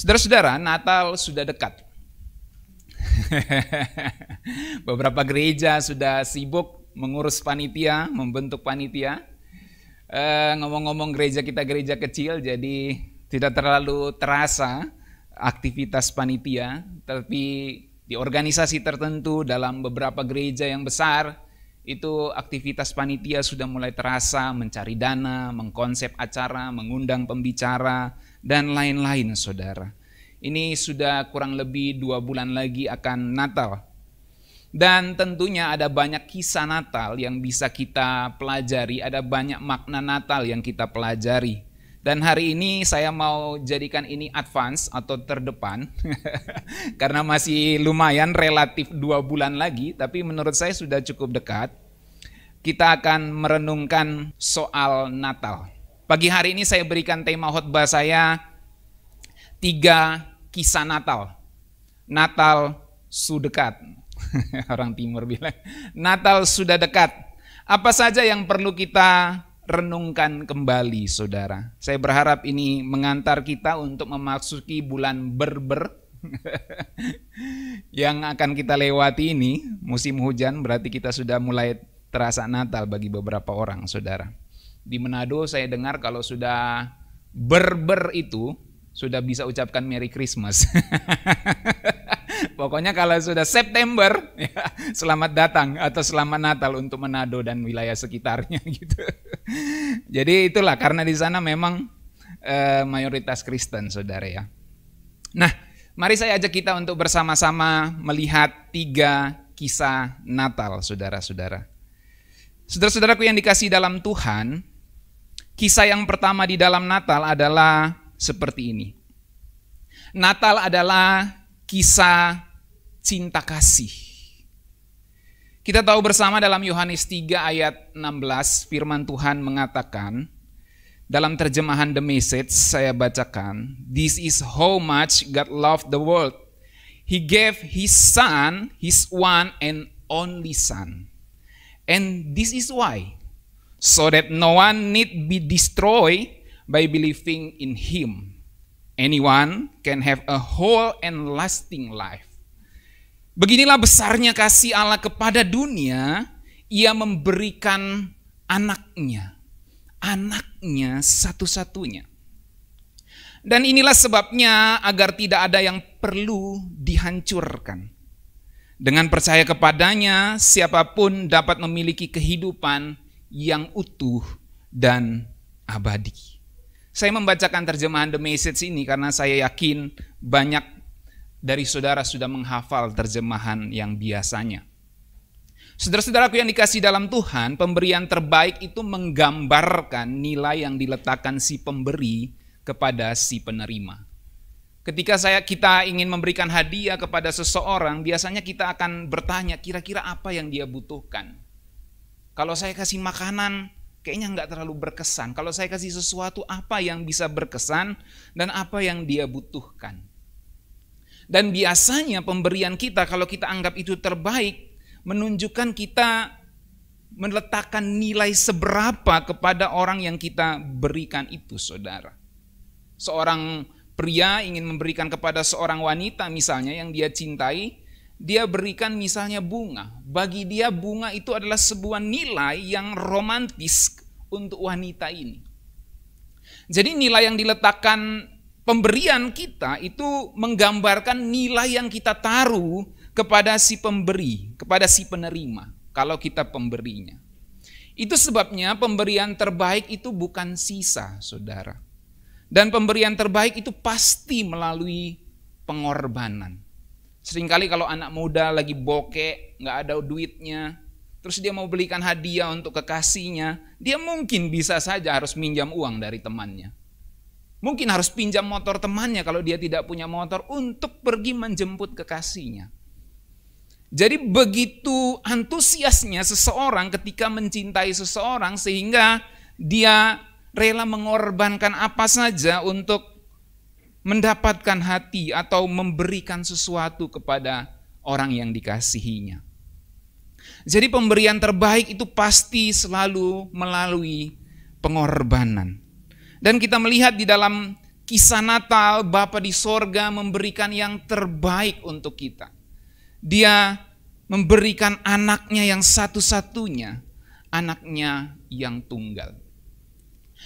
Saudara-saudara, Natal sudah dekat. Beberapa gereja sudah sibuk mengurus panitia, membentuk panitia. Ngomong-ngomong gereja kita gereja kecil, jadi tidak terlalu terasa aktivitas panitia. Tapi di organisasi tertentu dalam beberapa gereja yang besar, itu aktivitas panitia sudah mulai terasa, mencari dana, mengkonsep acara, mengundang pembicara, dan lain-lain, saudara. Ini sudah kurang lebih 2 bulan lagi akan Natal. Dan tentunya ada banyak kisah Natal yang bisa kita pelajari, ada banyak makna Natal yang kita pelajari. Dan hari ini saya mau jadikan ini advance atau terdepan, karena masih lumayan relatif 2 bulan lagi, tapi menurut saya sudah cukup dekat. Kita akan merenungkan soal Natal. Pagi hari ini saya berikan tema khotbah saya 3 kisah Natal. Natal sudah dekat. Orang timur bilang, Natal sudah dekat. Apa saja yang perlu kita renungkan kembali, saudara? Saya berharap ini mengantar kita untuk memasuki bulan Berber yang akan kita lewati ini, musim hujan, berarti kita sudah mulai terasa Natal bagi beberapa orang, saudara. Di Manado saya dengar kalau sudah Berber itu sudah bisa ucapkan Merry Christmas. Pokoknya kalau sudah September, ya, selamat datang atau selamat Natal untuk Manado dan wilayah sekitarnya gitu. Jadi itulah, karena di sana memang mayoritas Kristen, saudara ya. Nah, mari saya ajak kita untuk bersama-sama melihat 3 kisah Natal, saudara-saudara. Saudara-saudaraku yang dikasihi dalam Tuhan, kisah yang pertama di dalam Natal adalah seperti ini. Natal adalah kisah cinta kasih. Kita tahu bersama dalam Yohanes 3 ayat 16, firman Tuhan mengatakan, dalam terjemahan The Message saya bacakan, "This is how much God loved the world. He gave His Son, His one and only Son. And this is why, so that no one need be destroyed by believing in Him. Anyone can have a whole and lasting life." Beginilah besarnya kasih Allah kepada dunia, Ia memberikan anaknya satu-satunya. Dan inilah sebabnya agar tidak ada yang perlu dihancurkan. Dengan percaya kepadanya, siapapun dapat memiliki kehidupan yang utuh dan abadi. Saya membacakan terjemahan The Message ini karena saya yakin banyak dari saudara sudah menghafal terjemahan yang biasanya. Saudara-saudaraku yang dikasihi dalam Tuhan, pemberian terbaik itu menggambarkan nilai yang diletakkan si pemberi kepada si penerima. Ketika kita ingin memberikan hadiah kepada seseorang, biasanya kita akan bertanya kira-kira apa yang dia butuhkan. Kalau saya kasih makanan, kayaknya nggak terlalu berkesan. Kalau saya kasih sesuatu, apa yang bisa berkesan dan apa yang dia butuhkan. Dan biasanya pemberian kita, kalau kita anggap itu terbaik, menunjukkan kita meletakkan nilai seberapa kepada orang yang kita berikan itu, saudara. Seorang pria ingin memberikan kepada seorang wanita misalnya yang dia cintai, dia berikan misalnya bunga. Bagi dia bunga itu adalah sebuah nilai yang romantis untuk wanita ini. Jadi nilai yang diletakkan pemberian kita itu menggambarkan nilai yang kita taruh kepada si pemberi, kepada si penerima, kalau kita pemberinya. Itu sebabnya pemberian terbaik itu bukan sisa, saudara. Dan pemberian terbaik itu pasti melalui pengorbanan. Seringkali kalau anak muda lagi bokeh, nggak ada duitnya, terus dia mau belikan hadiah untuk kekasihnya, dia mungkin bisa saja harus minjam uang dari temannya. Mungkin harus pinjam motor temannya kalau dia tidak punya motor untuk pergi menjemput kekasihnya. Jadi begitu antusiasnya seseorang ketika mencintai seseorang sehingga dia rela mengorbankan apa saja untuk mendapatkan hati atau memberikan sesuatu kepada orang yang dikasihinya. Jadi pemberian terbaik itu pasti selalu melalui pengorbanan. Dan kita melihat di dalam Kisah Natal, Bapa di sorga memberikan yang terbaik untuk kita. Dia memberikan anaknya yang satu-satunya, anaknya yang tunggal.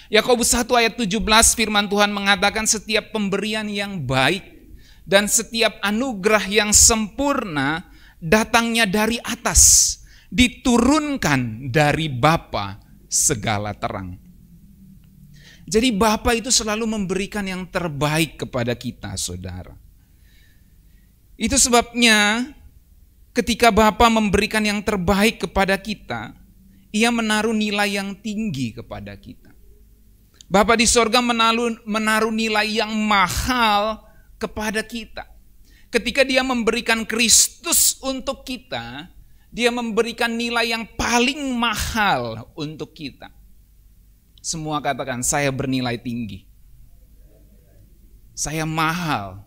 Yakobus 1 ayat 17 firman Tuhan mengatakan setiap pemberian yang baik dan setiap anugerah yang sempurna datangnya dari atas, diturunkan dari Bapa segala terang. Jadi Bapa itu selalu memberikan yang terbaik kepada kita, saudara. Itu sebabnya ketika Bapa memberikan yang terbaik kepada kita, Ia menaruh nilai yang tinggi kepada kita. Bapa di sorga menaruh nilai yang mahal kepada kita. Ketika Dia memberikan Kristus untuk kita, Dia memberikan nilai yang paling mahal untuk kita. Semua katakan, saya bernilai tinggi. Saya mahal.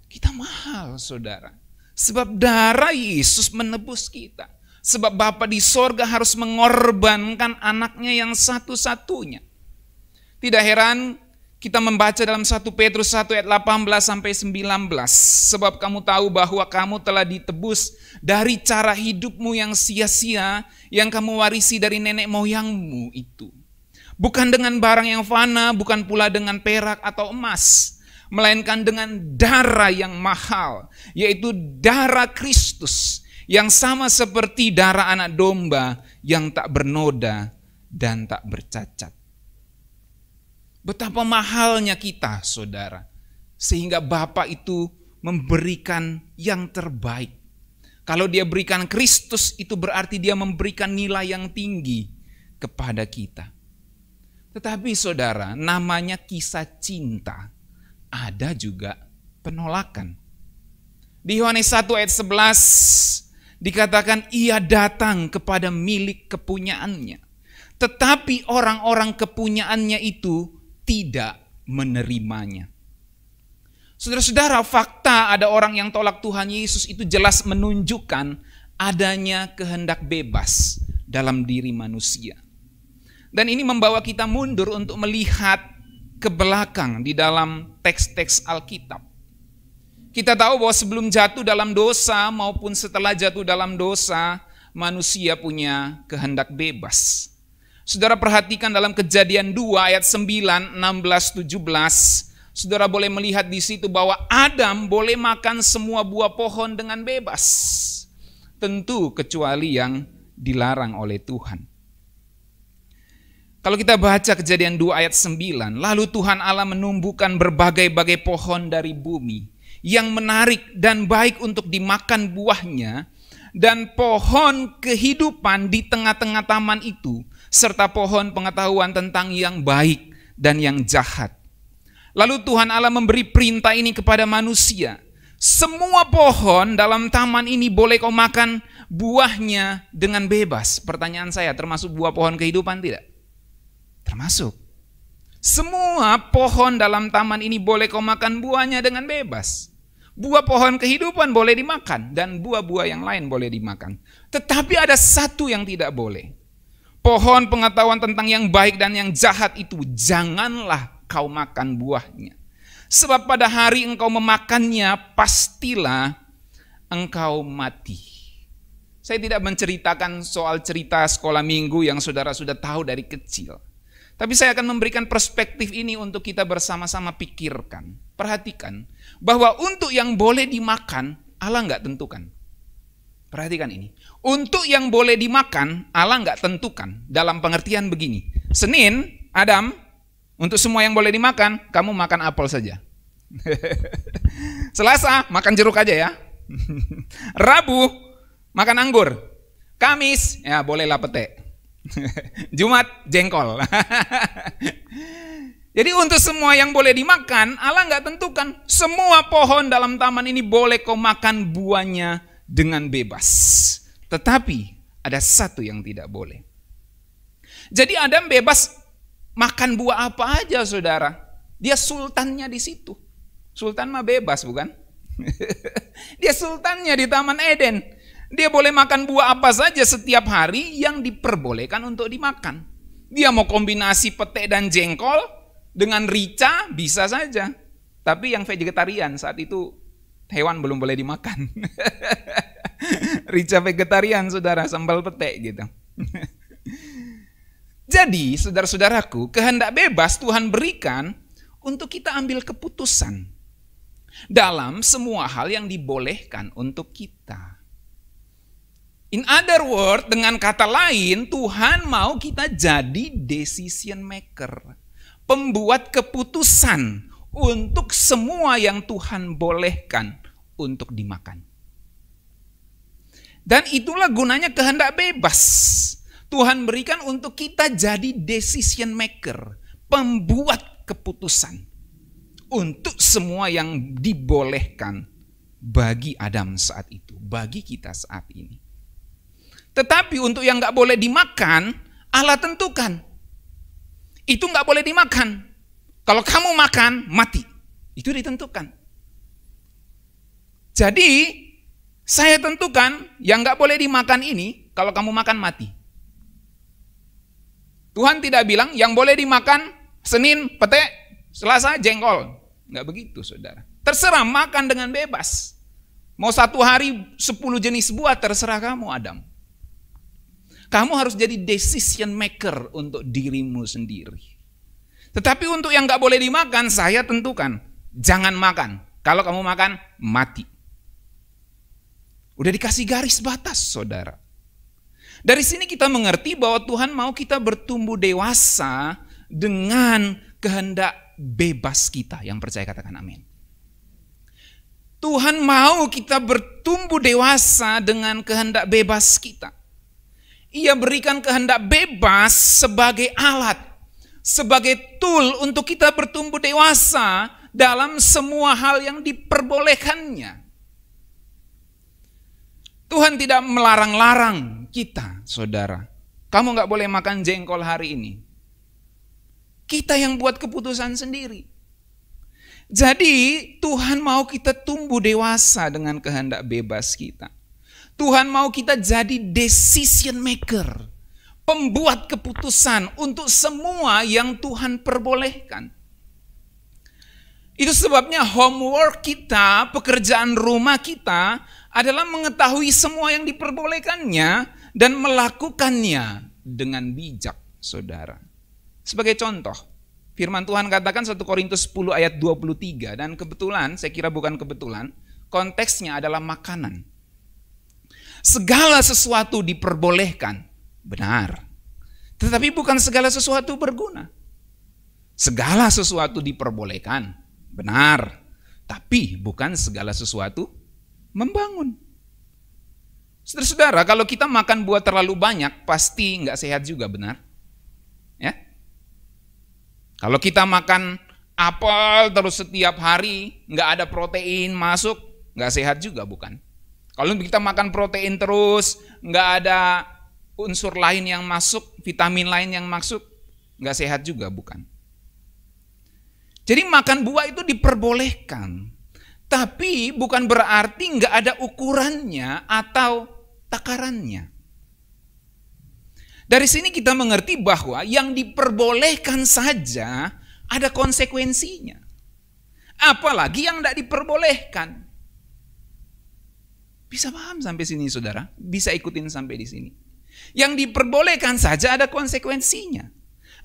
Kita mahal, saudara. Sebab darah Yesus menebus kita. Sebab Bapa di sorga harus mengorbankan anaknya yang satu-satunya. Tidak heran kita membaca dalam 1 Petrus 1 ayat 18-19. Sebab kamu tahu bahwa kamu telah ditebus dari cara hidupmu yang sia-sia yang kamu warisi dari nenek moyangmu itu. Bukan dengan barang yang fana, bukan pula dengan perak atau emas, melainkan dengan darah yang mahal, yaitu darah Kristus, yang sama seperti darah anak domba yang tak bernoda dan tak bercacat. Betapa mahalnya kita, saudara, sehingga Bapa itu memberikan yang terbaik. Kalau Dia berikan Kristus, itu berarti Dia memberikan nilai yang tinggi kepada kita. Tetapi saudara, namanya kisah cinta, ada juga penolakan. Di Yohanes 1 ayat 11 dikatakan Ia datang kepada milik kepunyaannya, tetapi orang-orang kepunyaannya itu tidak menerimanya. Saudara-saudara, fakta ada orang yang tolak Tuhan Yesus itu jelas menunjukkan adanya kehendak bebas dalam diri manusia. Dan ini membawa kita mundur untuk melihat ke belakang di dalam teks-teks Alkitab. Kita tahu bahwa sebelum jatuh dalam dosa maupun setelah jatuh dalam dosa, manusia punya kehendak bebas. Saudara perhatikan dalam Kejadian 2 ayat 9, 16, 17. Saudara boleh melihat di situ bahwa Adam boleh makan semua buah pohon dengan bebas. Tentu kecuali yang dilarang oleh Tuhan. Kalau kita baca Kejadian 2 ayat 9, lalu Tuhan Allah menumbuhkan berbagai-bagai pohon dari bumi yang menarik dan baik untuk dimakan buahnya, dan pohon kehidupan di tengah-tengah taman itu, serta pohon pengetahuan tentang yang baik dan yang jahat. Lalu Tuhan Allah memberi perintah ini kepada manusia, semua pohon dalam taman ini boleh kau makan buahnya dengan bebas. Pertanyaan saya, termasuk buah pohon kehidupan tidak? Termasuk. Semua pohon dalam taman ini boleh kau makan buahnya dengan bebas. Buah pohon kehidupan boleh dimakan dan buah-buah yang lain boleh dimakan. Tetapi ada satu yang tidak boleh. Pohon pengetahuan tentang yang baik dan yang jahat itu janganlah kau makan buahnya. Sebab pada hari engkau memakannya pastilah engkau mati. Saya tidak menceritakan soal cerita sekolah minggu yang saudara sudah tahu dari kecil. Tapi saya akan memberikan perspektif ini untuk kita bersama-sama pikirkan. Perhatikan bahwa untuk yang boleh dimakan, Allah nggak tentukan. Perhatikan ini. Untuk yang boleh dimakan, Allah nggak tentukan. Dalam pengertian begini. Senin, Adam, untuk semua yang boleh dimakan, kamu makan apel saja. Selasa, makan jeruk aja ya. Rabu, makan anggur. Kamis, ya bolehlah pete. Jumat jengkol. Jadi untuk semua yang boleh dimakan, Allah nggak tentukan. Semua pohon dalam taman ini boleh kau makan buahnya dengan bebas. Tetapi ada satu yang tidak boleh. Jadi Adam bebas makan buah apa aja, saudara. Dia sultannya di situ. Sultan mah bebas, bukan? Dia sultannya di Taman Eden. Dia boleh makan buah apa saja setiap hari yang diperbolehkan untuk dimakan. Dia mau kombinasi pete dan jengkol, Dengan rica bisa saja. Tapi yang vegetarian saat itu hewan belum boleh dimakan. Rica vegetarian, saudara, sambal pete gitu. Jadi, saudara-saudaraku, kehendak bebas Tuhan berikan untuk kita ambil keputusan dalam semua hal yang dibolehkan untuk kita. In other word, dengan kata lain, Tuhan mau kita jadi decision maker, pembuat keputusan untuk semua yang Tuhan bolehkan untuk dimakan. Dan itulah gunanya kehendak bebas. Tuhan berikan untuk kita jadi decision maker, pembuat keputusan untuk semua yang dibolehkan bagi Adam saat itu, bagi kita saat ini. Tetapi untuk yang nggak boleh dimakan, Allah tentukan. Itu nggak boleh dimakan. Kalau kamu makan, mati. Itu ditentukan. Jadi, saya tentukan yang nggak boleh dimakan ini, kalau kamu makan, mati. Tuhan tidak bilang yang boleh dimakan Senin, pete, Selasa, jengkol. Nggak begitu, saudara. Terserah, makan dengan bebas. Mau 1 hari 10 jenis buah, terserah kamu, Adam. Kamu harus jadi decision maker untuk dirimu sendiri. Tetapi untuk yang nggak boleh dimakan, saya tentukan, jangan makan. Kalau kamu makan, mati. Udah dikasih garis batas, saudara. Dari sini kita mengerti bahwa Tuhan mau kita bertumbuh dewasa dengan kehendak bebas kita. Yang percaya katakan amin. Tuhan mau kita bertumbuh dewasa dengan kehendak bebas kita. Ia berikan kehendak bebas sebagai alat, sebagai tool untuk kita bertumbuh dewasa dalam semua hal yang diperbolehkannya. Tuhan tidak melarang-larang kita, saudara. Kamu nggak boleh makan jengkol hari ini. Kita yang buat keputusan sendiri. Jadi Tuhan mau kita tumbuh dewasa dengan kehendak bebas kita. Tuhan mau kita jadi decision maker, pembuat keputusan untuk semua yang Tuhan perbolehkan. Itu sebabnya homework kita, pekerjaan rumah kita adalah mengetahui semua yang diperbolehkannya dan melakukannya dengan bijak, saudara. Sebagai contoh, firman Tuhan katakan 1 Korintus 10 ayat 23, dan kebetulan, saya kira bukan kebetulan, konteksnya adalah makanan. Segala sesuatu diperbolehkan, benar. Tetapi bukan segala sesuatu berguna. Segala sesuatu diperbolehkan, benar. Tapi bukan segala sesuatu membangun. Saudara-saudara, kalau kita makan buah terlalu banyak, pasti nggak sehat juga, benar? Ya. Kalau kita makan apel terus setiap hari, nggak ada protein masuk, nggak sehat juga, bukan? Kalau kita makan protein terus, nggak ada unsur lain yang masuk, vitamin lain yang masuk, nggak sehat juga, bukan? Jadi makan buah itu diperbolehkan, tapi bukan berarti nggak ada ukurannya atau takarannya. Dari sini kita mengerti bahwa yang diperbolehkan saja ada konsekuensinya. Apalagi yang tidak diperbolehkan. Bisa paham sampai sini, saudara? Bisa ikutin sampai di sini. Yang diperbolehkan saja ada konsekuensinya.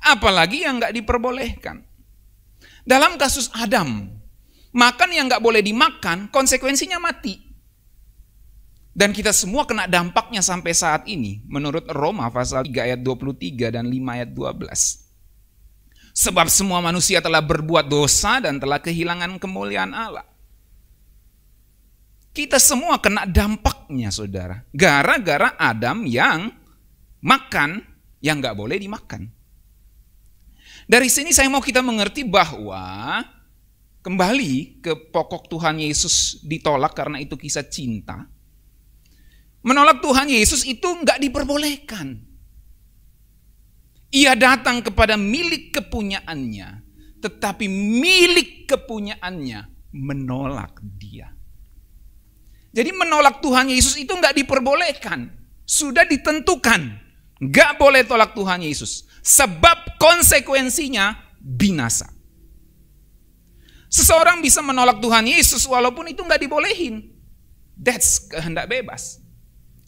Apalagi yang nggak diperbolehkan. Dalam kasus Adam, makan yang nggak boleh dimakan, konsekuensinya mati. Dan kita semua kena dampaknya sampai saat ini, menurut Roma pasal 3 ayat 23 dan 5 ayat 12. Sebab semua manusia telah berbuat dosa dan telah kehilangan kemuliaan Allah. Kita semua kena dampaknya, saudara. Gara-gara Adam yang makan yang nggak boleh dimakan. Dari sini saya mau kita mengerti bahwa kembali ke pokok Tuhan Yesus ditolak karena itu kisah cinta. Menolak Tuhan Yesus itu nggak diperbolehkan. Ia datang kepada milik kepunyaannya, tetapi milik kepunyaannya menolak dia. Jadi menolak Tuhan Yesus itu nggak diperbolehkan. Sudah ditentukan. Nggak boleh tolak Tuhan Yesus. Sebab konsekuensinya binasa. Seseorang bisa menolak Tuhan Yesus walaupun itu nggak dibolehin. That's kehendak bebas.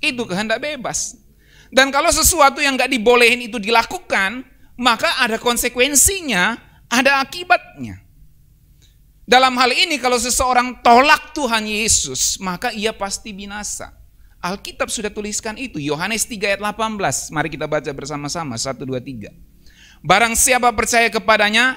Itu kehendak bebas. Dan kalau sesuatu yang nggak dibolehin itu dilakukan, maka ada konsekuensinya, ada akibatnya. Dalam hal ini kalau seseorang tolak Tuhan Yesus, maka ia pasti binasa. Alkitab sudah tuliskan itu, Yohanes 3 ayat 18. Mari kita baca bersama-sama, 1, 2, 3. Barang siapa percaya kepadanya,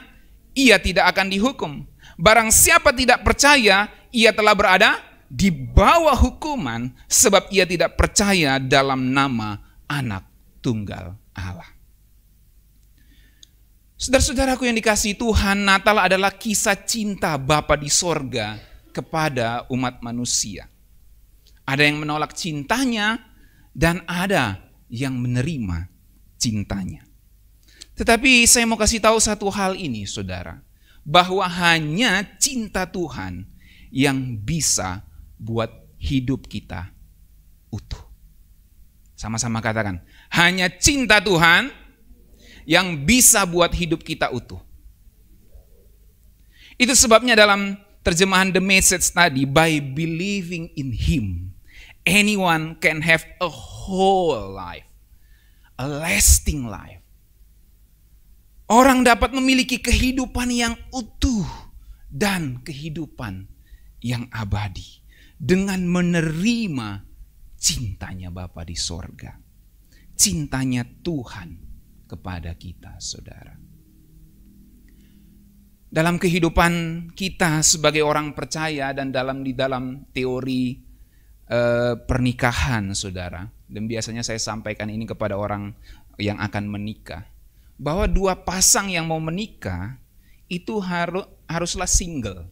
ia tidak akan dihukum. Barang siapa tidak percaya, ia telah berada di bawah hukuman, sebab ia tidak percaya dalam nama Anak Tunggal Allah. Saudara-saudaraku yang dikasihi Tuhan, Natal adalah kisah cinta Bapa di sorga kepada umat manusia. Ada yang menolak cintanya dan ada yang menerima cintanya. Tetapi saya mau kasih tahu satu hal ini, saudara, bahwa hanya cinta Tuhan yang bisa buat hidup kita utuh. Sama-sama katakan, hanya cinta Tuhan yang bisa buat hidup kita utuh. Itu sebabnya dalam terjemahan The Message tadi, by believing in Him, anyone can have a whole life, a lasting life. Orang dapat memiliki kehidupan yang utuh dan kehidupan yang abadi dengan menerima cintanya Bapa di sorga, cintanya Tuhan kepada kita, saudara. Dalam kehidupan kita sebagai orang percaya dan di dalam teori pernikahan, saudara, dan biasanya saya sampaikan ini kepada orang yang akan menikah, bahwa dua pasang yang mau menikah itu haruslah single.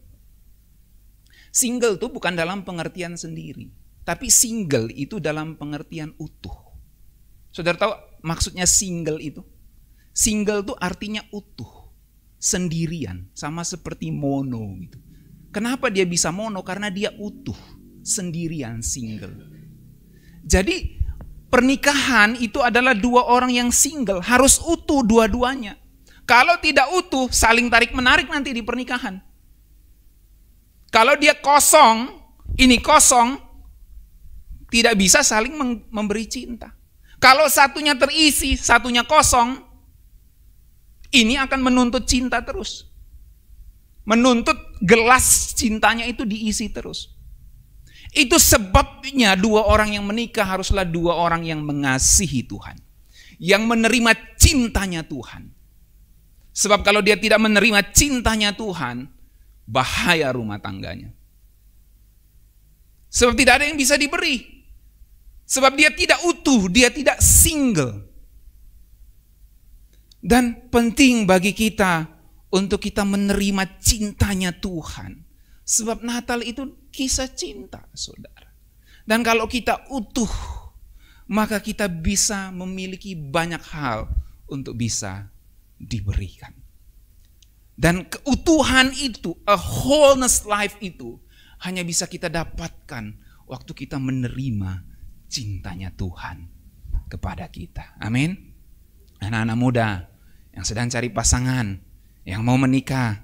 Single itu bukan dalam pengertian sendiri, tapi single itu dalam pengertian utuh. Saudara tahu maksudnya single itu? Single itu artinya utuh, sendirian, sama seperti mono gitu. Kenapa dia bisa mono? Karena dia utuh, sendirian, single. Jadi pernikahan itu adalah dua orang yang single, harus utuh dua-duanya. Kalau tidak utuh, saling tarik-menarik nanti di pernikahan. Kalau dia kosong, ini kosong, tidak bisa saling memberi cinta. Kalau satunya terisi, satunya kosong, ini akan menuntut cinta terus. Menuntut gelas cintanya itu diisi terus. Itu sebabnya dua orang yang menikah haruslah dua orang yang mengasihi Tuhan, yang menerima cintanya Tuhan. Sebab kalau dia tidak menerima cintanya Tuhan, bahaya rumah tangganya. Sebab tidak ada yang bisa diberi. Sebab dia tidak utuh, dia tidak single. Dan penting bagi kita untuk kita menerima cintanya Tuhan. Sebab Natal itu kisah cinta, saudara. Dan kalau kita utuh, maka kita bisa memiliki banyak hal untuk bisa diberikan. Dan keutuhan itu, a wholeness life itu, hanya bisa kita dapatkan waktu kita menerima cintanya Tuhan kepada kita. Amin. Anak-anak muda yang sedang cari pasangan, yang mau menikah,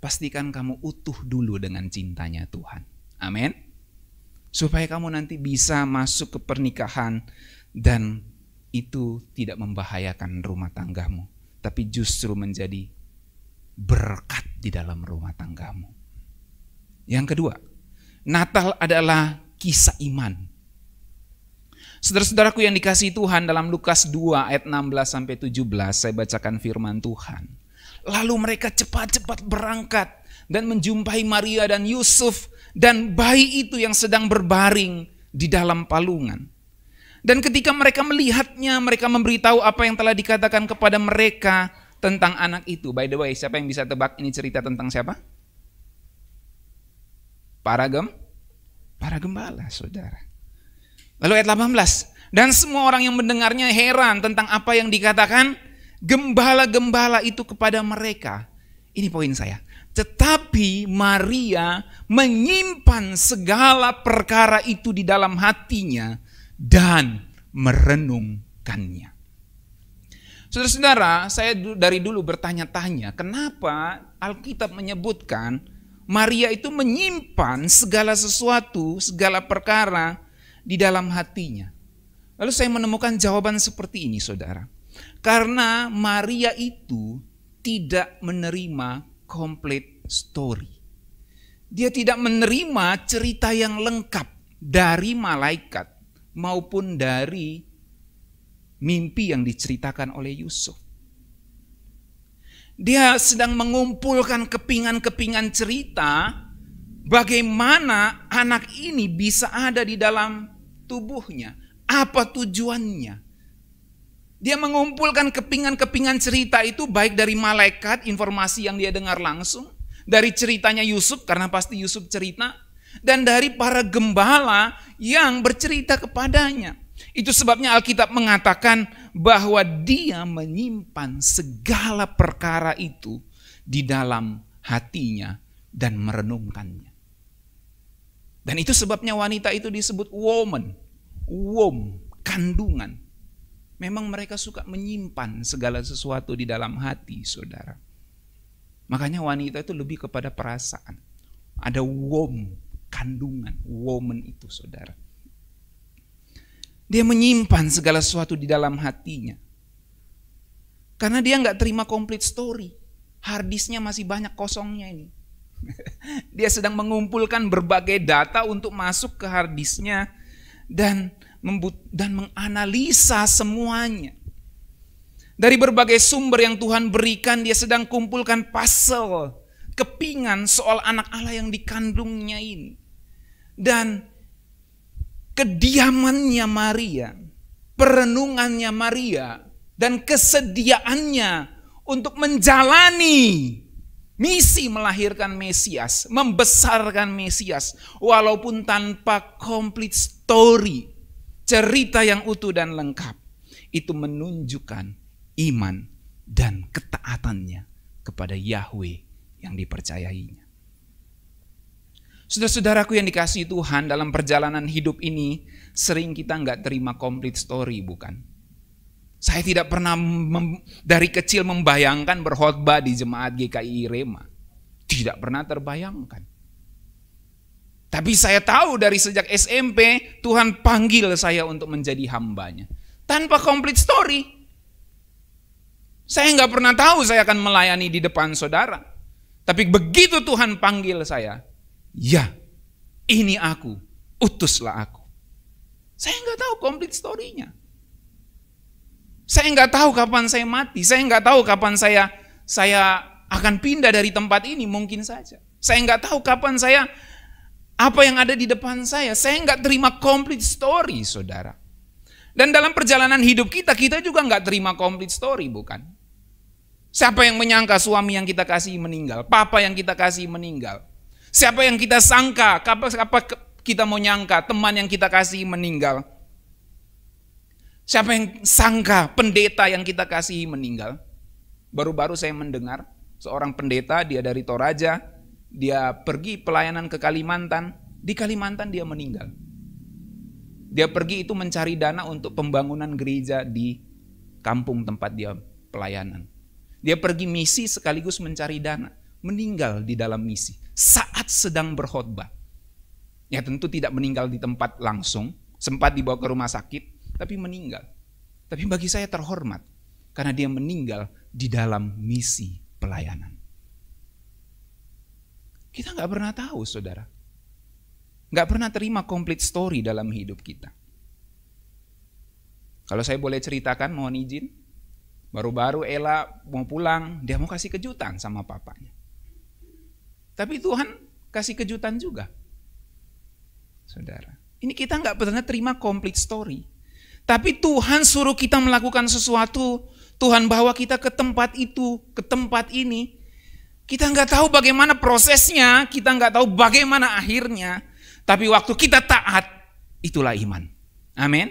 pastikan kamu utuh dulu dengan cintanya Tuhan. Amin. Supaya kamu nanti bisa masuk ke pernikahan dan itu tidak membahayakan rumah tanggamu, tapi justru menjadi berkat di dalam rumah tanggamu. Yang kedua, Natal adalah kisah iman. Saudara-saudaraku yang dikasihi Tuhan, dalam Lukas 2 ayat 16-17 saya bacakan firman Tuhan. Lalu mereka cepat-cepat berangkat dan menjumpai Maria dan Yusuf dan bayi itu yang sedang berbaring di dalam palungan. Dan ketika mereka melihatnya, mereka memberitahu apa yang telah dikatakan kepada mereka tentang anak itu. By the way, siapa yang bisa tebak ini cerita tentang siapa? Para gembala, saudara. Lalu ayat 18, dan semua orang yang mendengarnya heran tentang apa yang dikatakan gembala-gembala itu kepada mereka. Ini poin saya. Tetapi Maria menyimpan segala perkara itu di dalam hatinya dan merenungkannya. Saudara-saudara, saya dari dulu bertanya-tanya, kenapa Alkitab menyebutkan Maria itu menyimpan segala sesuatu, segala perkara di dalam hatinya. Lalu saya menemukan jawaban seperti ini, saudara. Karena Maria itu tidak menerima complete story. Dia tidak menerima cerita yang lengkap dari malaikat maupun dari mimpi yang diceritakan oleh Yusuf. Dia sedang mengumpulkan kepingan-kepingan cerita bagaimana anak ini bisa ada di dalam tubuhnya. Apa tujuannya? Dia mengumpulkan kepingan-kepingan cerita itu baik dari malaikat, informasi yang dia dengar langsung, dari ceritanya Yusuf karena pasti Yusuf cerita, dan dari para gembala yang bercerita kepadanya. Itu sebabnya Alkitab mengatakan bahwa dia menyimpan segala perkara itu di dalam hatinya dan merenungkannya. Dan itu sebabnya wanita itu disebut woman, womb, kandungan. Memang mereka suka menyimpan segala sesuatu di dalam hati, saudara. Makanya wanita itu lebih kepada perasaan. Ada womb, kandungan, woman itu, saudara. Dia menyimpan segala sesuatu di dalam hatinya. Karena dia nggak terima complete story. Harddisknya masih banyak kosongnya ini. Dia sedang mengumpulkan berbagai data untuk masuk ke harddisknya dan menganalisa semuanya. Dari berbagai sumber yang Tuhan berikan, dia sedang kumpulkan puzzle, kepingan soal anak Allah yang dikandungnya ini. Dan kediamannya Maria, perenungannya Maria, dan kesediaannya untuk menjalani misi melahirkan Mesias, membesarkan Mesias, walaupun tanpa complete story, cerita yang utuh dan lengkap, itu menunjukkan iman dan ketaatannya kepada Yahweh yang dipercayainya. Saudara-saudaraku yang dikasihi Tuhan, dalam perjalanan hidup ini sering kita nggak terima complete story, bukan? Saya tidak pernah dari kecil membayangkan berkhotbah di jemaat GKI Rema. Tidak pernah terbayangkan. Tapi saya tahu dari sejak SMP Tuhan panggil saya untuk menjadi hambanya. Tanpa complete story. Saya nggak pernah tahu saya akan melayani di depan saudara. Tapi begitu Tuhan panggil saya, ya, ini aku, utuslah aku. Saya nggak tahu complete story-nya. Saya nggak tahu kapan saya mati. Saya nggak tahu kapan saya akan pindah dari tempat ini, mungkin saja. Saya nggak tahu kapan apa yang ada di depan saya. Saya nggak terima complete story, saudara. Dan dalam perjalanan hidup kita juga nggak terima complete story, bukan? Siapa yang menyangka suami yang kita kasih meninggal, papa yang kita kasih meninggal? Siapa yang kita sangka, apa kita mau nyangka teman yang kita kasih meninggal? Siapa yang sangka pendeta yang kita kasih meninggal? Baru-baru saya mendengar seorang pendeta, dia dari Toraja, dia pergi pelayanan ke Kalimantan, di Kalimantan dia meninggal. Dia pergi itu mencari dana untuk pembangunan gereja di kampung tempat dia pelayanan. Dia pergi misi sekaligus mencari dana, meninggal di dalam misi saat sedang berkhotbah. Ya tentu tidak meninggal di tempat langsung, sempat dibawa ke rumah sakit, tapi meninggal. Tapi bagi saya terhormat karena dia meninggal di dalam misi pelayanan. Kita nggak pernah tahu, saudara. Nggak pernah terima complete story dalam hidup kita. Kalau saya boleh ceritakan, mohon izin. Baru-baru Ella mau pulang, dia mau kasih kejutan sama papanya. Tapi Tuhan kasih kejutan juga. Saudara, ini kita nggak pernah terima complete story. Tapi Tuhan suruh kita melakukan sesuatu, Tuhan bawa kita ke tempat itu, ke tempat ini. Kita nggak tahu bagaimana prosesnya, kita nggak tahu bagaimana akhirnya. Tapi waktu kita taat, itulah iman. Amin.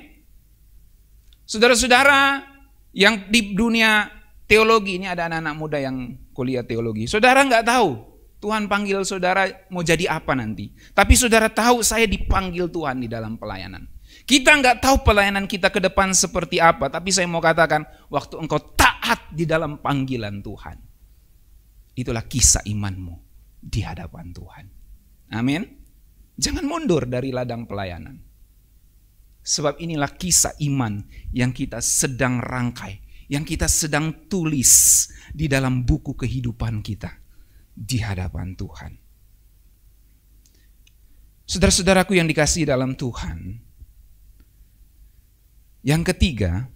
Saudara-saudara yang di dunia teologi, ini ada anak-anak muda yang kuliah teologi. Saudara nggak tahu Tuhan panggil saudara mau jadi apa nanti. Tapi saudara tahu saya dipanggil Tuhan di dalam pelayanan. Kita nggak tahu pelayanan kita ke depan seperti apa. Tapi saya mau katakan, waktu engkau taat di dalam panggilan Tuhan, itulah kisah imanmu di hadapan Tuhan. Amin. Jangan mundur dari ladang pelayanan. Sebab inilah kisah iman yang kita sedang rangkai, yang kita sedang tulis di dalam buku kehidupan kita di hadapan Tuhan. Saudara-saudaraku yang dikasihi dalam Tuhan, yang ketiga,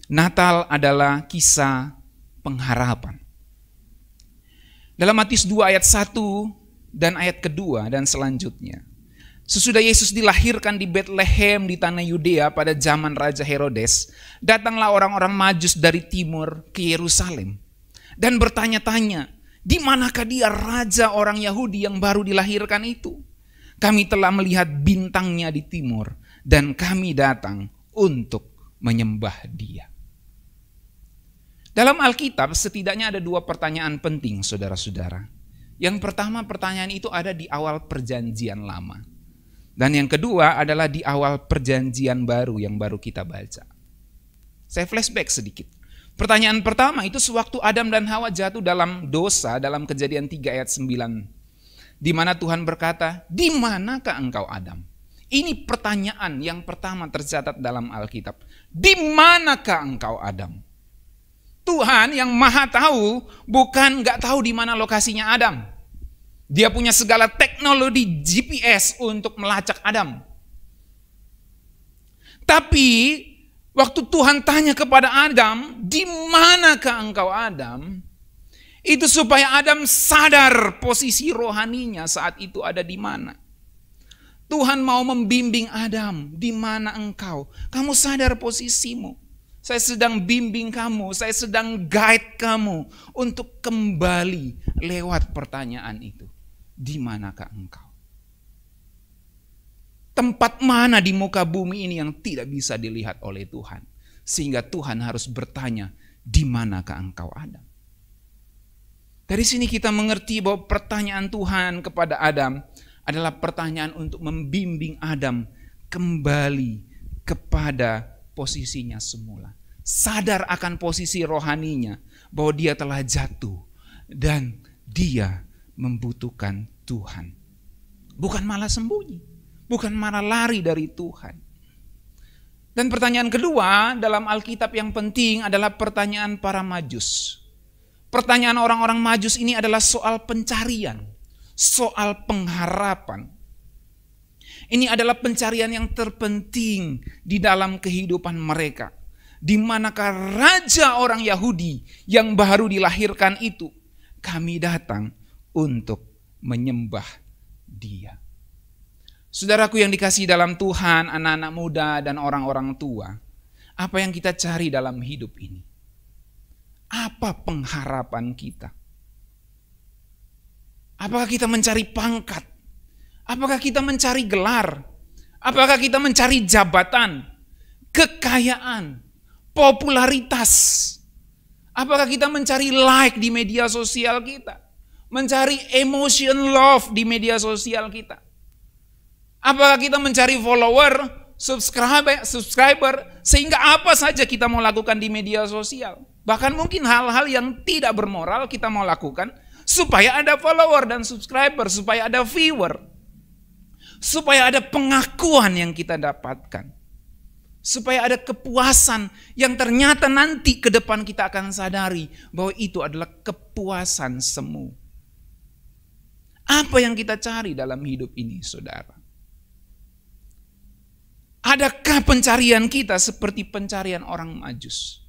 Natal adalah kisah pengharapan. Dalam Matius 2 ayat 1 dan ayat kedua dan selanjutnya. Sesudah Yesus dilahirkan di Bethlehem di tanah Yudea pada zaman Raja Herodes, datanglah orang-orang Majus dari timur ke Yerusalem dan bertanya-tanya, di manakah dia raja orang Yahudi yang baru dilahirkan itu? Kami telah melihat bintangnya di timur dan kami datang untuk menyembah dia. Dalam Alkitab setidaknya ada dua pertanyaan penting, saudara-saudara. Yang pertama, pertanyaan itu ada di awal perjanjian lama. Dan yang kedua adalah di awal perjanjian baru yang baru kita baca. Saya flashback sedikit. Pertanyaan pertama itu sewaktu Adam dan Hawa jatuh dalam dosa dalam Kejadian 3 ayat 9. Di mana Tuhan berkata, di manakah engkau Adam? Ini pertanyaan yang pertama tercatat dalam Alkitab. Di manakah engkau Adam? Tuhan yang maha tahu bukan gak tahu di mana lokasinya Adam. Dia punya segala teknologi GPS untuk melacak Adam. Tapi waktu Tuhan tanya kepada Adam, di manakah engkau Adam? Itu supaya Adam sadar posisi rohaninya saat itu ada di mana. Tuhan mau membimbing Adam, di mana engkau? Kamu sadar posisimu. Saya sedang bimbing kamu, saya sedang guide kamu untuk kembali lewat pertanyaan itu. Di manakah engkau? Tempat mana di muka bumi ini yang tidak bisa dilihat oleh Tuhan? Sehingga Tuhan harus bertanya, di manakah engkau Adam? Dari sini kita mengerti bahwa pertanyaan Tuhan kepada Adam adalah pertanyaan untuk membimbing Adam kembali kepada posisinya semula. Sadar akan posisi rohaninya bahwa dia telah jatuh dan dia membutuhkan Tuhan. Bukan malah sembunyi, bukan malah lari dari Tuhan. Dan pertanyaan kedua dalam Alkitab yang penting adalah pertanyaan para Majus. Pertanyaan orang-orang Majus ini adalah soal pencarian, soal pengharapan. Ini adalah pencarian yang terpenting di dalam kehidupan mereka. Di manakah raja orang Yahudi yang baru dilahirkan itu? Kami datang untuk menyembah dia. Saudaraku yang dikasihi dalam Tuhan, anak-anak muda dan orang-orang tua, apa yang kita cari dalam hidup ini? Apa pengharapan kita? Apakah kita mencari pangkat? Apakah kita mencari gelar? Apakah kita mencari jabatan, kekayaan, popularitas? Apakah kita mencari like di media sosial kita? Mencari emotion love di media sosial kita? Apakah kita mencari follower, subscriber, sehingga apa saja kita mau lakukan di media sosial? Bahkan mungkin hal-hal yang tidak bermoral kita mau lakukan supaya ada follower dan subscriber, supaya ada viewer, supaya ada pengakuan yang kita dapatkan, supaya ada kepuasan yang ternyata nanti ke depan kita akan sadari bahwa itu adalah kepuasan semu. Apa yang kita cari dalam hidup ini, saudara? Adakah pencarian kita seperti pencarian orang Majus?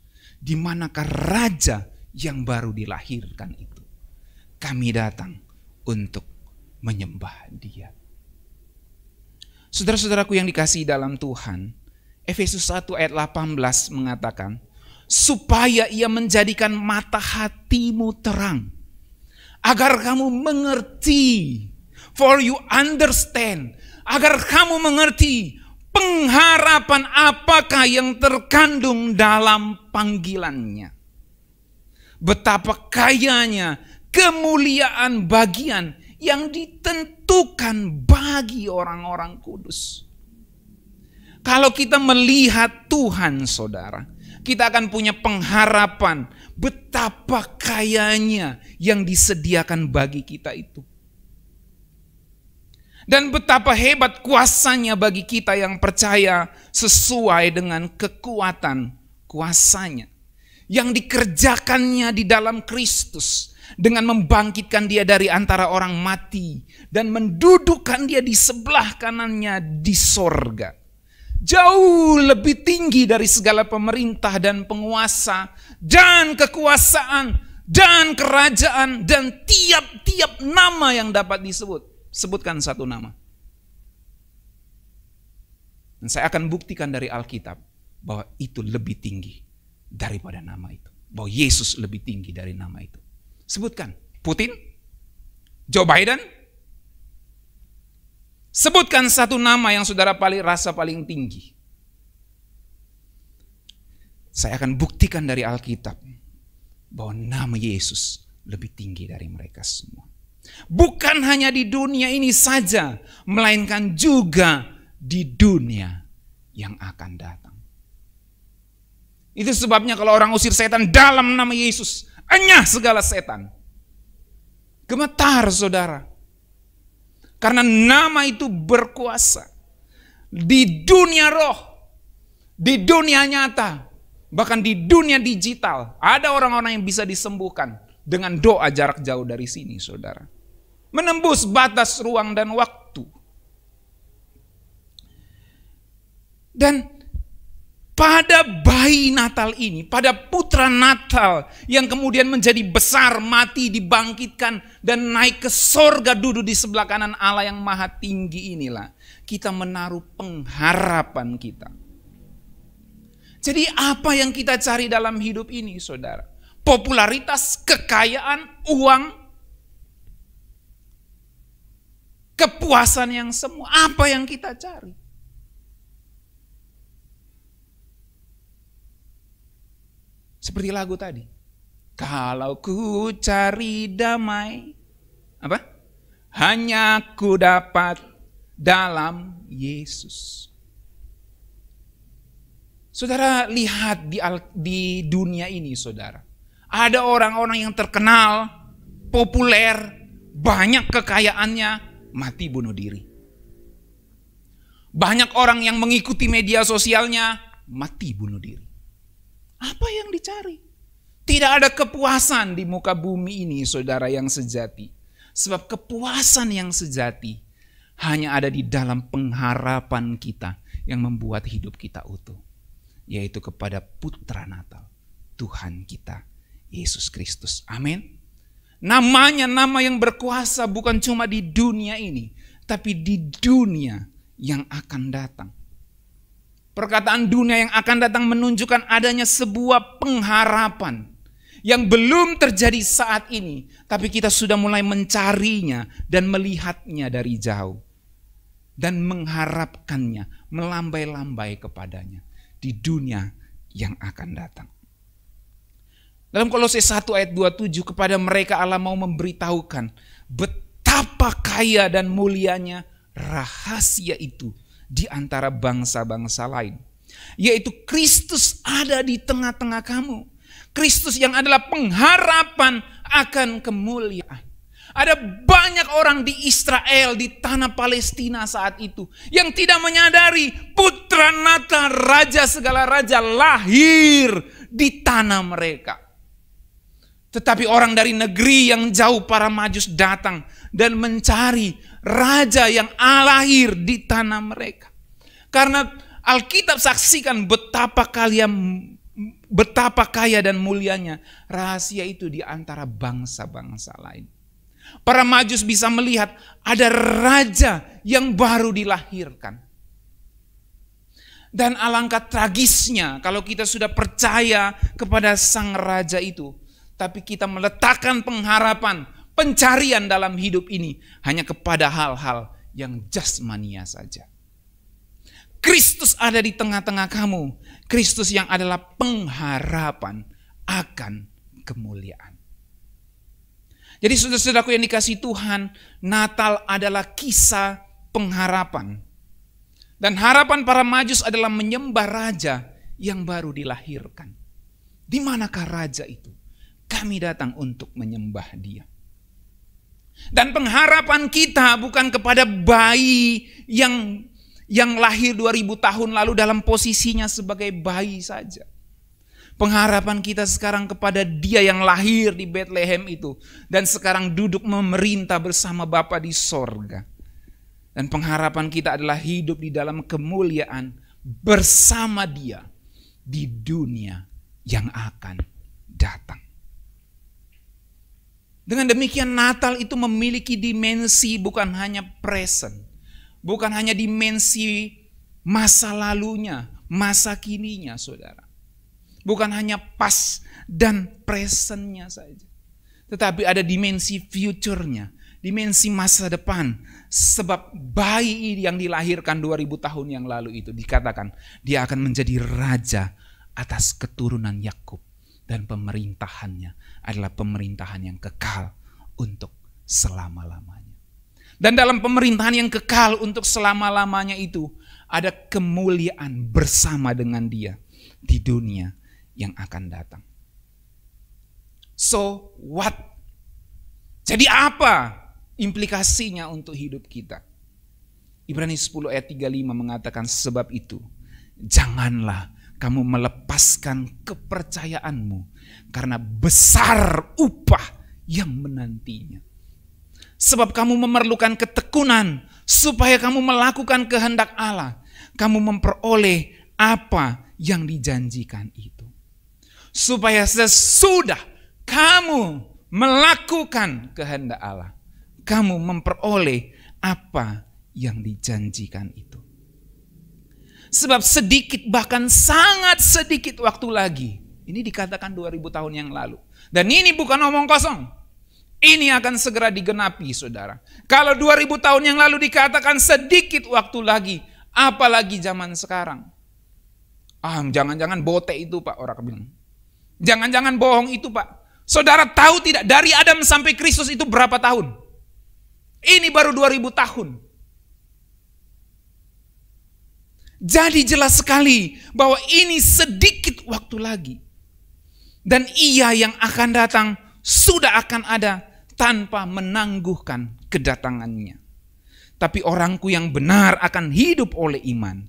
Di manakah raja yang baru dilahirkan itu? Kami datang untuk menyembah dia. Saudara-saudaraku yang dikasihi dalam Tuhan, Efesus 1 ayat 18 mengatakan, supaya ia menjadikan mata hatimu terang, agar kamu mengerti, for you understand, agar kamu mengerti pengharapan apakah yang terkandung dalam panggilannya. Betapa kayanya kemuliaan bagian yang ditentukan bagi orang-orang kudus. Kalau kita melihat Tuhan, saudara, Kita akan punya pengharapan betapa kayanya yang disediakan bagi kita itu. Dan betapa hebat kuasanya bagi kita yang percaya sesuai dengan kekuatan kuasanya. Yang dikerjakannya di dalam Kristus dengan membangkitkan dia dari antara orang mati dan mendudukkan dia di sebelah kanannya di sorga. Jauh lebih tinggi dari segala pemerintah dan penguasa dan kekuasaan dan kerajaan dan tiap-tiap nama yang dapat disebut. Sebutkan satu nama. Dan saya akan buktikan dari Alkitab bahwa itu lebih tinggi daripada nama itu. Bahwa Yesus lebih tinggi dari nama itu. Sebutkan. Putin? Joe Biden? Sebutkan satu nama yang saudara rasa paling tinggi. Saya akan buktikan dari Alkitab bahwa nama Yesus lebih tinggi dari mereka semua. Bukan hanya di dunia ini saja, melainkan juga di dunia yang akan datang. Itu sebabnya kalau orang usir setan dalam nama Yesus, enyah segala setan. Gemetar saudara. Karena nama itu berkuasa. Di dunia roh, di dunia nyata, bahkan di dunia digital, ada orang-orang yang bisa disembuhkan dengan doa jarak jauh dari sini, saudara. Menembus batas ruang dan waktu. Dan pada bayi Natal ini, pada putra Natal yang kemudian menjadi besar, mati, dibangkitkan, dan naik ke sorga duduk di sebelah kanan Allah yang maha tinggi inilah, kita menaruh pengharapan kita. Jadi apa yang kita cari dalam hidup ini, saudara? Popularitas, kekayaan, uang, kepuasan yang semua. Apa yang kita cari? Seperti lagu tadi. Kalau ku cari damai, apa? Hanya ku dapat dalam Yesus. Saudara lihat di dunia ini, saudara. Ada orang-orang yang terkenal, populer, banyak kekayaannya, mati bunuh diri. Banyak orang yang mengikuti media sosialnya, mati bunuh diri. Apa yang dicari? Tidak ada kepuasan di muka bumi ini, saudara, yang sejati. Sebab kepuasan yang sejati hanya ada di dalam pengharapan kita yang membuat hidup kita utuh. Yaitu kepada Putra Natal, Tuhan kita, Yesus Kristus. Amin. Namanya nama yang berkuasa bukan cuma di dunia ini, tapi di dunia yang akan datang. Perkataan dunia yang akan datang menunjukkan adanya sebuah pengharapan yang belum terjadi saat ini, tapi kita sudah mulai mencarinya dan melihatnya dari jauh dan mengharapkannya, melambai-lambai kepadanya di dunia yang akan datang. Dalam Kolose 1 ayat 27, kepada mereka Allah mau memberitahukan betapa kaya dan mulianya rahasia itu di antara bangsa-bangsa lain. Yaitu Kristus ada di tengah-tengah kamu. Kristus yang adalah pengharapan akan kemuliaan. Ada banyak orang di Israel, di tanah Palestina saat itu, yang tidak menyadari Putra Natal, Raja segala raja, lahir di tanah mereka. Tetapi orang dari negeri yang jauh, para Majus, datang dan mencari Raja yang lahir di tanah mereka. Karena Alkitab saksikan betapa kaya dan mulianya rahasia itu di antara bangsa-bangsa lain. Para Majus bisa melihat ada raja yang baru dilahirkan. Dan alangkah tragisnya kalau kita sudah percaya kepada sang raja itu, tapi kita meletakkan pengharapan, pencarian dalam hidup ini hanya kepada hal-hal yang jasmania saja. Kristus ada di tengah-tengah kamu. Kristus yang adalah pengharapan akan kemuliaan. Jadi saudara-saudaraku yang dikasihi Tuhan, Natal adalah kisah pengharapan. Dan harapan para Majus adalah menyembah raja yang baru dilahirkan. Di manakah raja itu? Kami datang untuk menyembah dia. Dan pengharapan kita bukan kepada bayi yang lahir 2000 tahun lalu dalam posisinya sebagai bayi saja. Pengharapan kita sekarang kepada dia yang lahir di Bethlehem itu dan sekarang duduk memerintah bersama Bapa di sorga. Dan pengharapan kita adalah hidup di dalam kemuliaan bersama dia di dunia yang akan datang. Dengan demikian Natal itu memiliki dimensi bukan hanya present, bukan hanya dimensi masa lalunya, masa kininya, saudara. Bukan hanya past dan presentnya saja. Tetapi ada dimensi future-nya, dimensi masa depan. Sebab bayi yang dilahirkan 2000 tahun yang lalu itu dikatakan dia akan menjadi raja atas keturunan Yakub. Dan pemerintahannya adalah pemerintahan yang kekal untuk selama-lamanya. Dan dalam pemerintahan yang kekal untuk selama-lamanya itu ada kemuliaan bersama dengan dia di dunia yang akan datang. So what? Jadi apa implikasinya untuk hidup kita? Ibrani 10 ayat 35 mengatakan sebab itu janganlah kamu melepaskan kepercayaanmu karena besar upah yang menantinya. Sebab kamu memerlukan ketekunan supaya kamu melakukan kehendak Allah. Kamu memperoleh apa yang dijanjikan itu. Supaya sesudah kamu melakukan kehendak Allah, kamu memperoleh apa yang dijanjikan itu. Sebab sedikit, bahkan sangat sedikit waktu lagi. Ini dikatakan 2000 tahun yang lalu. Dan ini bukan omong kosong. Ini akan segera digenapi, saudara. Kalau 2000 tahun yang lalu dikatakan sedikit waktu lagi, apalagi zaman sekarang. Jangan-jangan bote itu Pak, orang bilang. Jangan-jangan bohong itu Pak. Saudara tahu tidak dari Adam sampai Kristus itu berapa tahun? Ini baru 2000 tahun. Jadi jelas sekali bahwa ini sedikit waktu lagi. Dan Ia yang akan datang sudah akan ada tanpa menangguhkan kedatangannya. Tapi orangku yang benar akan hidup oleh iman.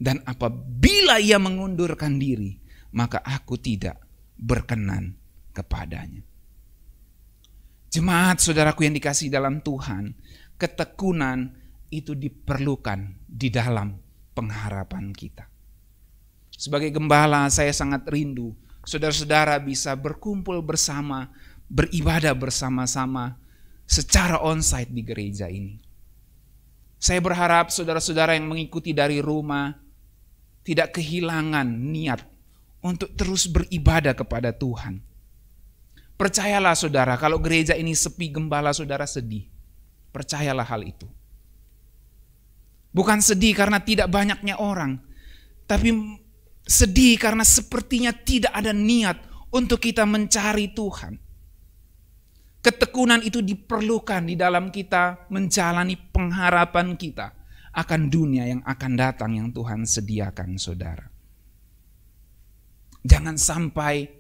Dan apabila ia mengundurkan diri, maka aku tidak berkenan kepadanya. Jemaat saudaraku yang dikasihi dalam Tuhan, ketekunan itu diperlukan di dalam pengharapan kita. Sebagai gembala saya sangat rindu saudara-saudara bisa berkumpul bersama, beribadah bersama-sama secara onsite di gereja ini. Saya berharap saudara-saudara yang mengikuti dari rumah tidak kehilangan niat untuk terus beribadah kepada Tuhan. Percayalah saudara, kalau gereja ini sepi, gembala saudara sedih. Percayalah hal itu. Bukan sedih karena tidak banyaknya orang, tapi sedih karena sepertinya tidak ada niat untuk kita mencari Tuhan. Ketekunan itu diperlukan di dalam kita menjalani pengharapan kita akan dunia yang akan datang yang Tuhan sediakan, saudara. Jangan sampai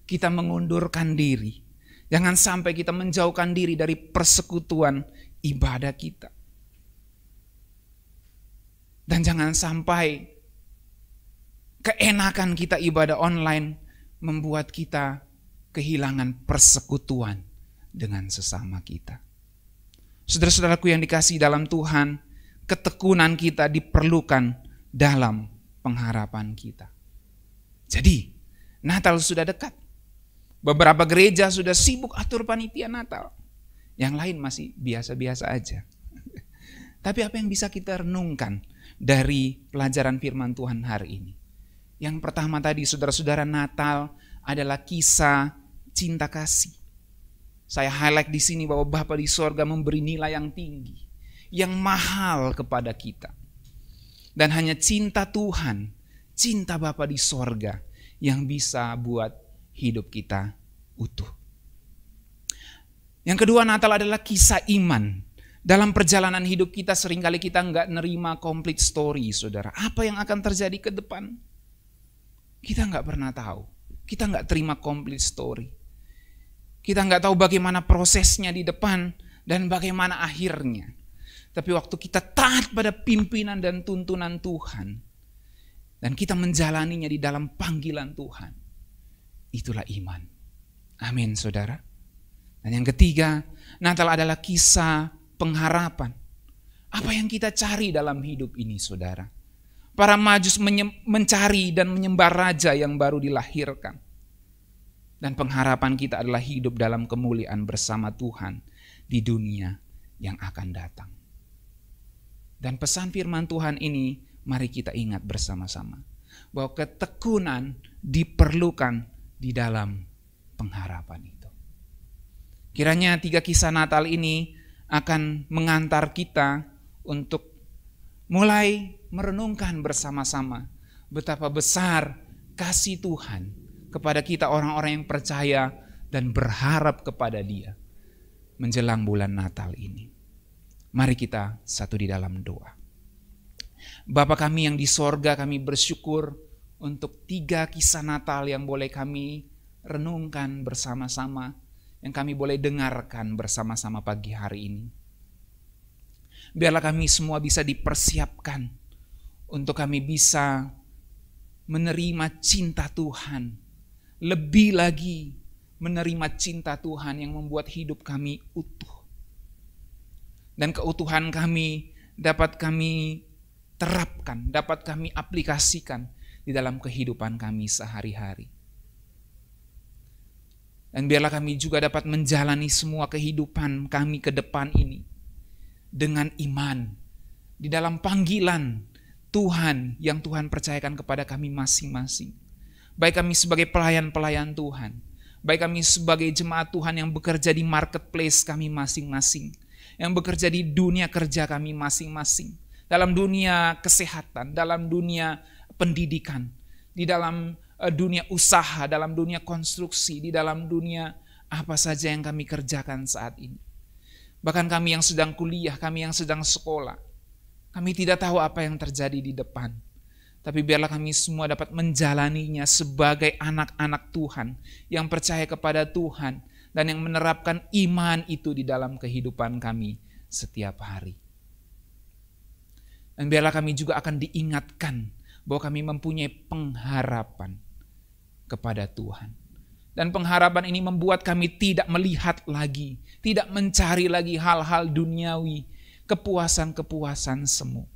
kita mengundurkan diri. Jangan sampai kita menjauhkan diri dari persekutuan ibadah kita. Dan jangan sampai keenakan kita ibadah online membuat kita kehilangan persekutuan dengan sesama kita. Saudara-saudaraku yang dikasihi dalam Tuhan, ketekunan kita diperlukan dalam pengharapan kita. Jadi, Natal sudah dekat. Beberapa gereja sudah sibuk atur panitia Natal. Yang lain masih biasa-biasa aja. Tapi apa yang bisa kita renungkan dari pelajaran firman Tuhan hari ini? Yang pertama tadi, saudara-saudara, Natal adalah kisah cinta kasih. Saya highlight di sini bahwa Bapa di sorga memberi nilai yang tinggi, yang mahal kepada kita. Dan hanya cinta Tuhan, cinta Bapa di sorga yang bisa buat hidup kita utuh. Yang kedua, Natal adalah kisah iman. Dalam perjalanan hidup kita seringkali kita nggak nerima complete story, saudara. Apa yang akan terjadi ke depan? Kita nggak pernah tahu. Kita nggak terima complete story. Kita nggak tahu bagaimana prosesnya di depan dan bagaimana akhirnya. Tapi waktu kita taat pada pimpinan dan tuntunan Tuhan, dan kita menjalaninya di dalam panggilan Tuhan, itulah iman. Amin, saudara. Dan yang ketiga, Natal adalah kisah pengharapan. Apa yang kita cari dalam hidup ini, saudara? Para Majus mencari dan menyembah raja yang baru dilahirkan. Dan pengharapan kita adalah hidup dalam kemuliaan bersama Tuhan di dunia yang akan datang. Dan pesan firman Tuhan ini, mari kita ingat bersama-sama bahwa ketekunan diperlukan di dalam pengharapan itu. Kiranya 3 kisah Natal ini akan mengantar kita untuk mulai merenungkan bersama-sama betapa besar kasih Tuhan kepada kita orang-orang yang percaya dan berharap kepada Dia menjelang bulan Natal ini. Mari kita satu di dalam doa. Bapa kami yang di sorga, kami bersyukur untuk 3 kisah Natal yang boleh kami renungkan bersama-sama, yang kami boleh dengarkan bersama-sama pagi hari ini. Biarlah kami semua bisa dipersiapkan untuk kami bisa menerima cinta Tuhan, lebih lagi menerima cinta Tuhan yang membuat hidup kami utuh. Dan keutuhan kami dapat kami terapkan, dapat kami aplikasikan di dalam kehidupan kami sehari-hari. Dan biarlah kami juga dapat menjalani semua kehidupan kami ke depan ini dengan iman di dalam panggilan Tuhan yang Tuhan percayakan kepada kami masing-masing. Baik kami sebagai pelayan-pelayan Tuhan, baik kami sebagai jemaat Tuhan yang bekerja di marketplace kami masing-masing, yang bekerja di dunia kerja kami masing-masing, dalam dunia kesehatan, dalam dunia pendidikan, di dalam dunia usaha, dalam dunia konstruksi, di dalam dunia apa saja yang kami kerjakan saat ini. Bahkan kami yang sedang kuliah, kami yang sedang sekolah, kami tidak tahu apa yang terjadi di depan. Tapi biarlah kami semua dapat menjalaninya sebagai anak-anak Tuhan yang percaya kepada Tuhan dan yang menerapkan iman itu di dalam kehidupan kami setiap hari. Dan biarlah kami juga akan diingatkan bahwa kami mempunyai pengharapan kepada Tuhan. Dan pengharapan ini membuat kami tidak melihat lagi, tidak mencari lagi hal-hal duniawi, kepuasan-kepuasan semu.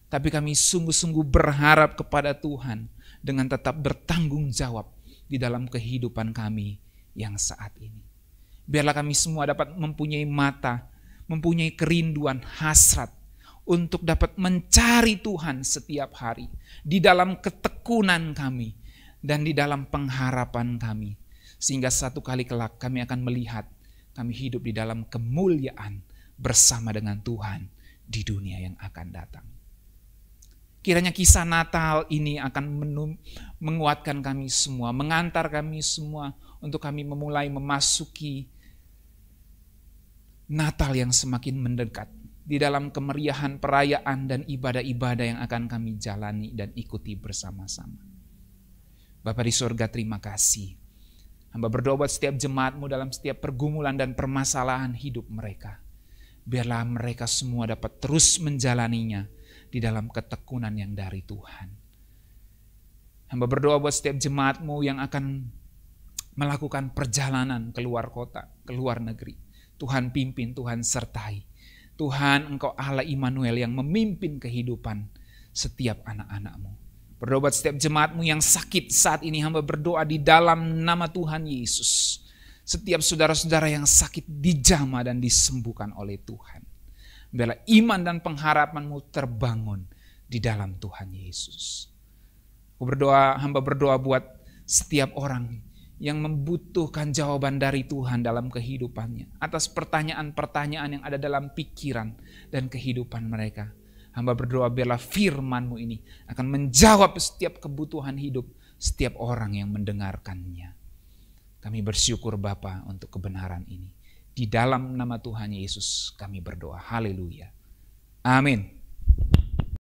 Tapi kami sungguh-sungguh berharap kepada Tuhan dengan tetap bertanggung jawab di dalam kehidupan kami yang saat ini. Biarlah kami semua dapat mempunyai mata, mempunyai kerinduan, hasrat untuk dapat mencari Tuhan setiap hari di dalam ketekunan kami dan di dalam pengharapan kami. Sehingga satu kali kelak kami akan melihat kami hidup di dalam kemuliaan bersama dengan Tuhan di dunia yang akan datang. Kiranya kisah Natal ini akan menguatkan kami semua, mengantar kami semua untuk kami memulai memasuki Natal yang semakin mendekat di dalam kemeriahan perayaan dan ibadah-ibadah yang akan kami jalani dan ikuti bersama-sama. Bapa di surga, terima kasih. Hamba berdoa buat setiap jemaat-Mu dalam setiap pergumulan dan permasalahan hidup mereka. Biarlah mereka semua dapat terus menjalaninya di dalam ketekunan yang dari Tuhan. Hamba berdoa buat setiap jemaat-Mu yang akan melakukan perjalanan keluar kota, keluar negeri. Tuhan pimpin, Tuhan sertai. Tuhan, Engkau Allah Immanuel yang memimpin kehidupan setiap anak-anak-Mu. Berdoa buat setiap jemaat-Mu yang sakit saat ini, hamba berdoa di dalam nama Tuhan Yesus. Setiap saudara-saudara yang sakit dijamah dan disembuhkan oleh Tuhan. Biarlah iman dan pengharapan-Mu terbangun di dalam Tuhan Yesus. Hamba berdoa buat setiap orang yang membutuhkan jawaban dari Tuhan dalam kehidupannya. Atas pertanyaan-pertanyaan yang ada dalam pikiran dan kehidupan mereka. Hamba berdoa biarlah firman-Mu ini akan menjawab setiap kebutuhan hidup setiap orang yang mendengarkannya. Kami bersyukur Bapa untuk kebenaran ini. Di dalam nama Tuhan Yesus kami berdoa. Haleluya. Amin.